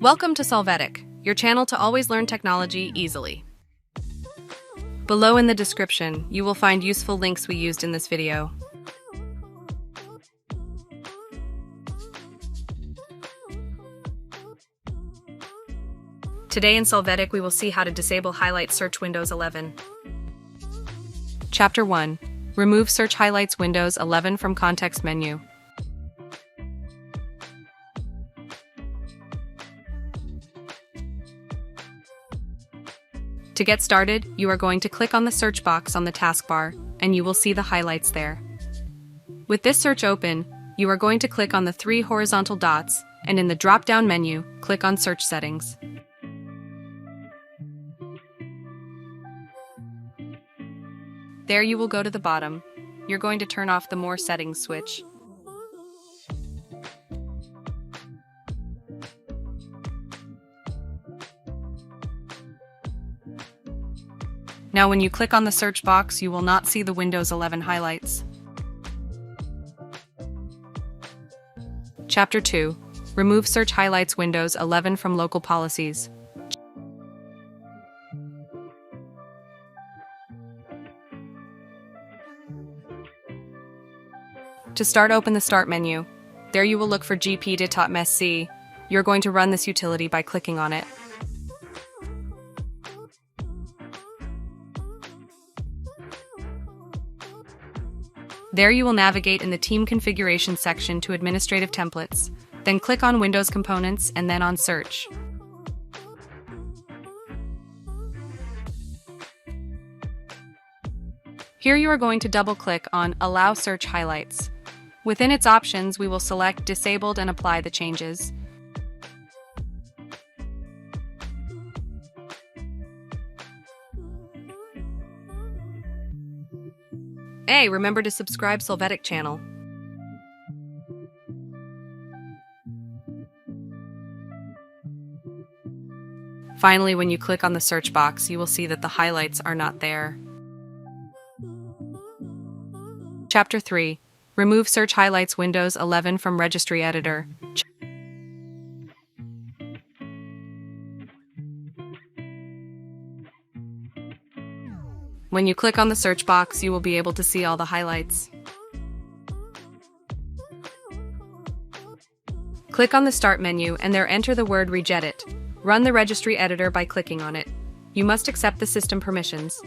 Welcome to Solvetic, your channel to always learn technology easily. Below in the description, you will find useful links we used in this video. Today in Solvetic, we will see how to disable highlight search Windows 11. Chapter 1. Remove search highlights Windows 11 from context menu. To get started, you are going to click on the search box on the taskbar, and you will see the highlights there. With this search open, you are going to click on the 3 horizontal dots, and in the drop-down menu, click on Search Settings. There you will go to the bottom. You're going to turn off the More Settings switch. Now when you click on the search box, you will not see the Windows 11 highlights. Chapter 2. Remove search highlights Windows 11 from local policies. To start, open the Start menu. There you will look for gp.msc. You're going to run this utility by clicking on it. There you will navigate in the Team Configuration section to Administrative Templates, then click on Windows Components and then on Search. Here you are going to double-click on Allow Search Highlights. Within its options, we will select Disabled and apply the changes. Hey, remember to subscribe Solvetic channel. Finally, when you click on the search box, you will see that the highlights are not there. Chapter 3. Remove search highlights Windows 11 from Registry Editor. When you click on the search box, you will be able to see all the highlights. Click on the Start menu and there enter the word Regedit. Run the Registry Editor by clicking on it. You must accept the system permissions.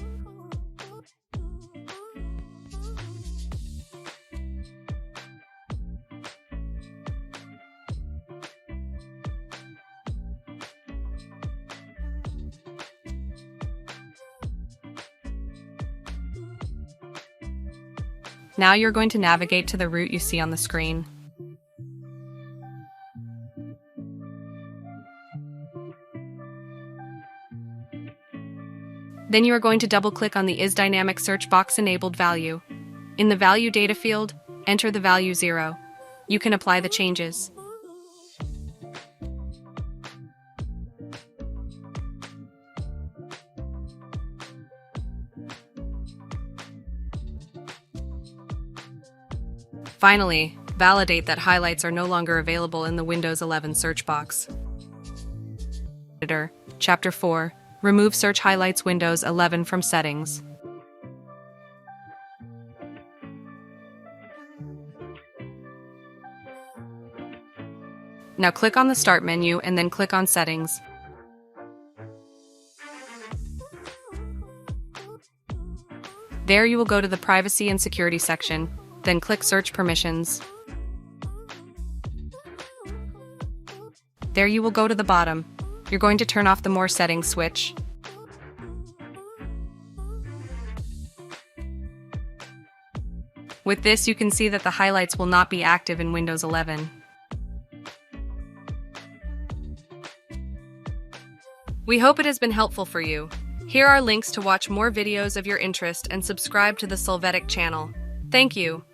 Now you're going to navigate to the route you see on the screen. Then you are going to double-click on the Is Dynamic Search Box Enabled value. In the Value Data field, enter the value 0. You can apply the changes. Finally, validate that highlights are no longer available in the Windows 11 search box. Editor, Chapter 4. Remove search highlights Windows 11 from settings. Now click on the Start menu and then click on Settings. There you will go to the Privacy and Security section. Then click Search Permissions. There you will go to the bottom. You're going to turn off the More Settings switch. With this, you can see that the highlights will not be active in Windows 11. We hope it has been helpful for you. Here are links to watch more videos of your interest and subscribe to the Solvetic channel. Thank you.